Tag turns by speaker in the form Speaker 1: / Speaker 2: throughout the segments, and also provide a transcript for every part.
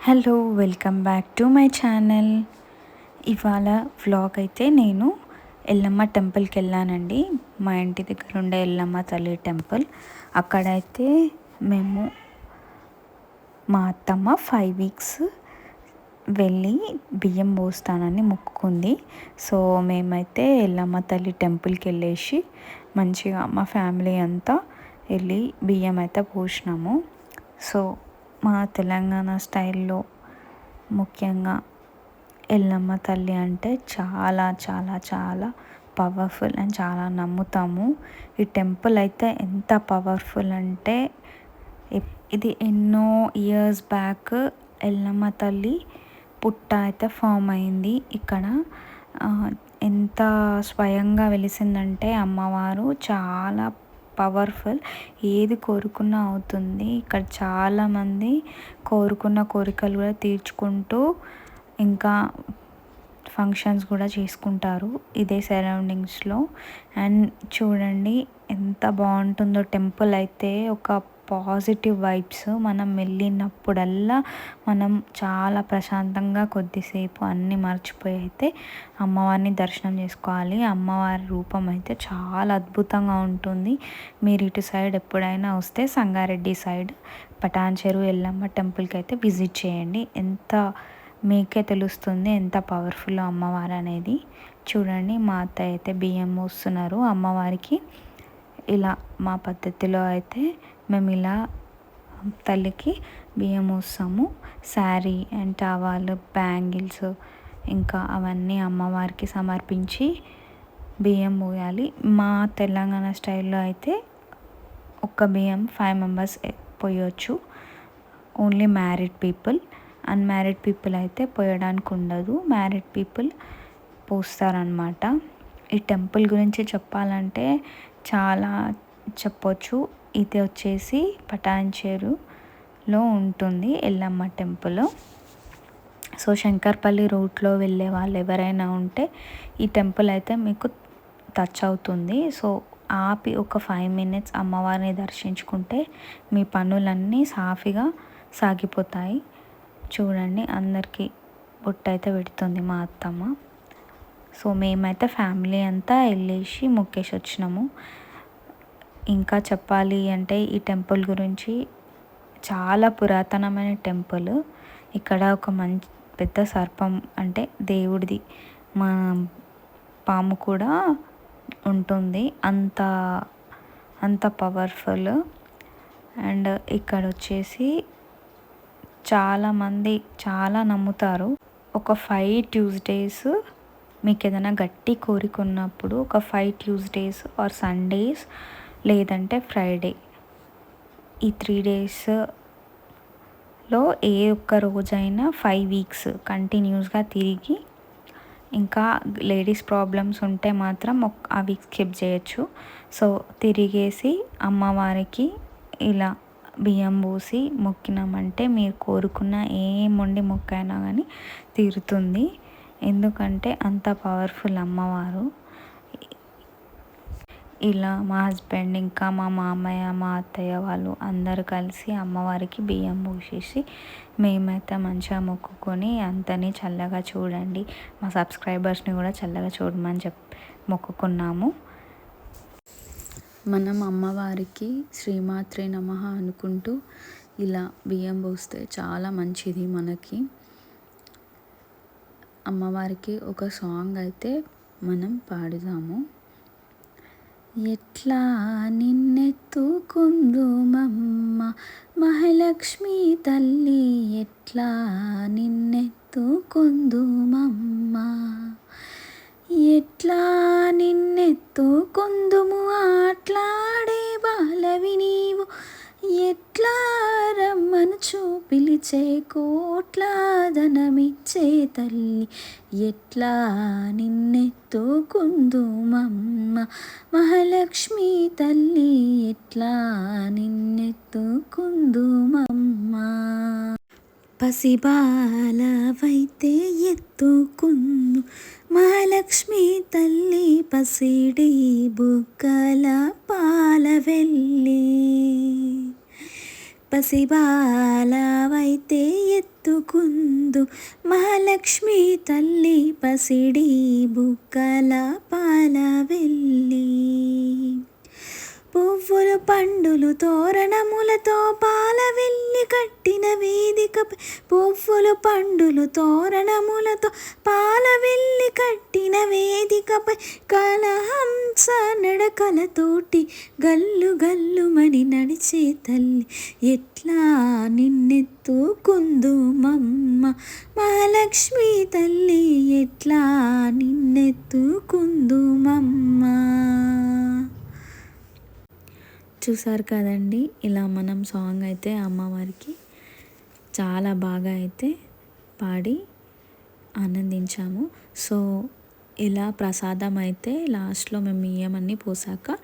Speaker 1: Hello, welcome back to my channel. ఇవాళ vlog అయితే నేను ఎల్లమ్మ టెంపుల్కి వెళ్ళానండి. మా ఇంటి దగ్గర ఉండే ఎల్లమ్మ తల్లి టెంపుల్. అక్కడైతే మేము మా అత్తమ్మ 5 వీక్స్ వెళ్ళి బియ్యం పోస్తానని మొక్కుకుంది. సో మేమైతే ఎల్లమ్మ తల్లి టెంపుల్కి వెళ్ళేసి మంచిగా మా ఫ్యామిలీ అంతా వెళ్ళి బియ్యం అయితే పోసినాము. సో మా తెలంగాణ స్టైల్లో ముఖ్యంగా ఎల్లమ్మ తల్లి అంటే చాలా చాలా చాలా పవర్ఫుల్ అండ్ చాలా నమ్ముతాము. ఈ టెంపుల్ అయితే ఎంత పవర్ఫుల్ అంటే ఇది ఎన్నో ఇయర్స్ బ్యాక్ ఎల్లమ్మ తల్లి పుట్ట అయితే ఫామ్ అయింది ఇక్కడ. ఎంత స్వయంగా వెలిసిందంటే అమ్మవారు చాలా పవర్ఫుల్. ఏది కోరుకున్నా అవుతుంది. ఇక్కడ చాలామంది కోరుకున్న కోరికలు కూడా తీర్చుకుంటూ ఇంకా ఫంక్షన్స్ కూడా చేసుకుంటారు ఇదే సరౌండింగ్స్లో. అండ్ చూడండి ఎంత బాగుంటుందో టెంపుల్ అయితే. ఒక పాజిటివ్ వైబ్స్. మనం వెళ్ళినప్పుడల్లా మనం చాలా ప్రశాంతంగా కొద్దిసేపు అన్నీ మర్చిపోయి అయితే అమ్మవారిని దర్శనం చేసుకోవాలి. అమ్మవారి రూపం అయితే చాలా అద్భుతంగా ఉంటుంది. మీరు ఇటు సైడ్ ఎప్పుడైనా వస్తే సంగారెడ్డి సైడ్ పటాన్చెరు ఎల్లమ్మ టెంపుల్కి అయితే విజిట్ చేయండి. మీకే తెలుస్తుంది ఎంత పవర్ఫుల్ అమ్మవారు అనేది. చూడండి, మా అత్తయ్య అయితే బియ్యం మోస్తున్నారు అమ్మవారికి. ఇలా మా పద్ధతిలో అయితే మేము ఇలా తల్లికి బియ్యం మోస్తాము. శారీ అండ్ టవల్, బ్యాంగిల్స్ ఇంకా అవన్నీ అమ్మవారికి సమర్పించి బియ్యం పోయాలి. మా తెలంగాణ స్టైల్లో అయితే ఒక్క బియ్యం 5 మెంబర్స్ పోయొచ్చు. Only married people. Unmarried people అయితే పోయడానికి ఉండదు. మ్యారీడ్ పీపుల్ పోస్తారనమాట. ఈ టెంపుల్ గురించి చెప్పాలంటే చాలా చెప్పొచ్చు. ఇది వచ్చేసి పటాన్చెరులో ఉంటుంది ఎల్లమ్మ టెంపుల్. సో శంకర్పల్లి రూట్లో వెళ్ళే వాళ్ళు ఎవరైనా ఉంటే ఈ టెంపుల్ అయితే మీకు టచ్ అవుతుంది. సో ఆపి ఒక 5 మినిట్స్ అమ్మవారిని దర్శించుకుంటే మీ పనులన్నీ సాఫీగా సాగిపోతాయి. చూడండి, అందరికీ బొట్టు అయితే పెడుతుంది మా అత్తమ్మ. సో మేమైతే ఫ్యామిలీ అంతా వెళ్ళేసి మొక్కేసి వచ్చినాము. ఇంకా చెప్పాలి అంటే ఈ టెంపుల్ గురించి చాలా పురాతనమైన టెంపుల్. ఇక్కడ ఒక పెద్ద సర్పం అంటే దేవుడిది మా పాము కూడా ఉంటుంది. అంత పవర్ఫుల్. అండ్ ఇక్కడ వచ్చేసి చాలామంది చాలా నమ్ముతారు. ఒక 5 ట్యూస్డేస్ మీకు ఏదైనా గట్టి కోరిక ఉన్నప్పుడు ఒక 5 ట్యూస్డేస్ ఆర్ సండేస్ లేదంటే ఫ్రైడే, ఈ 3 డేస్లో ఏ ఒక్క రోజైనా 5 వీక్స్ కంటిన్యూస్గా తిరిగి, ఇంకా లేడీస్ ప్రాబ్లమ్స్ ఉంటే మాత్రం ఆ వీక్ స్కిప్ చేయొచ్చు. సో తిరిగేసి అమ్మవారికి ఇలా బియ్యం పోసి మొక్కినామంటే మీరు కోరుకున్న ఏముండి మొక్కైనా కానీ తీరుతుంది. ఎందుకంటే అంత పవర్ఫుల్ అమ్మవారు. ఇలా మా హస్బెండ్ ఇంకా మా మామయ్య, మా అత్తయ్య వాళ్ళు అందరూ కలిసి అమ్మవారికి బియ్యం పోసేసి మేమైతే మంచిగా మొక్కుకొని అంతని చల్లగా చూడండి, మా సబ్స్క్రైబర్స్ని కూడా చల్లగా చూడమని మొక్కుకున్నాము. మనం అమ్మవారికి శ్రీమాత్రే నమః అనుకుంటూ ఇలా బియ్యం పోస్తే చాలా మంచిది మనకి. అమ్మవారికి ఒక సాంగ్ అయితే మనం పాడుదాము. ఎట్లా నిన్నెత్తుకుందుమమ్మ మహాలక్ష్మి తల్లి, ఎట్లా నిన్నెత్తుకుందుమమ్మ, ఎట్లా నిన్నెత్తుకుందుము ఆట్లాడే బాలవి నీవు, ఎట్లా రమ్మనుచు పిలిచే కోట్ల ధనమిచ్చే తల్లి, ఎట్లా నిన్నెత్తుకుందుమమ్మ మహాలక్ష్మి తల్లి, ఎట్లా నిన్నెత్తుకుందుమమ్మ. పసిబాలవైతే ఎత్తుకుందు మహాలక్ష్మి తల్లి, పసిడి బుగ్గల పాలవెల్లి. పసిబాలవైతే ఎత్తు నిన్నెత్తుకుందు మహాలక్ష్మి తల్లి పసిడి బుగ్గల పాల వెళ్ళి. పువ్వులు పండులు తోరణములతో పాలవెల్లి కట్టిన వేదికపై, పువ్వులు పండులు తోరణములతో పాలవెల్లి కట్టిన వేదికపై, కలహంస నడకలతోటి గల్లు గల్లుమని నడిచే తల్లి ఎట్లా నిన్నెత్తుకుందు మమ్మ మహాలక్ష్మి తల్లి ఎట్లా నిన్నెత్తుకుందు మమ్మ. చూసారు కదండి, ఇలా మనం సాంగ్ అయితే అమ్మవారికి చాలా బాగా అయితే పాడి ఆనందించాము. సో ఇలా ప్రసాదం అయితే లాస్ట్లో మేము బియ్యమన్నీ పోసాక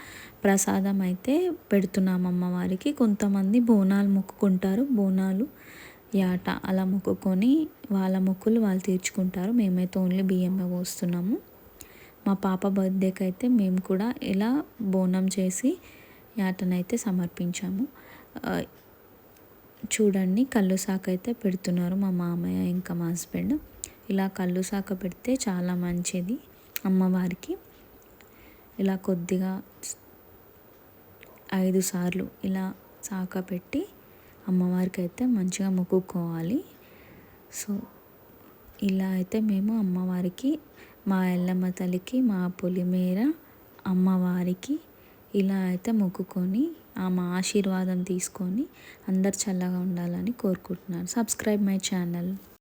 Speaker 1: ప్రసాదం అయితే పెడుతున్నాము అమ్మవారికి. కొంతమంది బోనాలు మొక్కుకుంటారు, బోనాలు యాట అలా మొక్కుకొని వాళ్ళ మొక్కులు వాళ్ళు తీర్చుకుంటారు. మేమైతే ఓన్లీ బియ్యమే పోస్తున్నాము. మా పాప బర్త్డేకి అయితే మేము కూడా ఇలా బోనం చేసి యాటనైతే సమర్పించాము. చూడండి, కళ్ళు సాక అయితే పెడుతున్నారు మా మామయ్య ఇంకా మా హస్బెండ్. ఇలా కళ్ళు సాక పెడితే చాలా మంచిది అమ్మవారికి. ఇలా కొద్దిగా 5 సార్లు ఇలా సాక పెట్టి అమ్మవారికి అయితే మంచిగా మొక్కుకోవాలి. సో ఇలా అయితే మేము అమ్మవారికి, మా ఎల్లమ్మ తల్లికి, మా పొలిమేర అమ్మవారికి ఇలా అయితే మొక్కుకొని ఆమె ఆశీర్వాదం తీసుకొని అందరు చల్లగా ఉండాలని కోరుకుంటున్నాను. Subscribe my channel.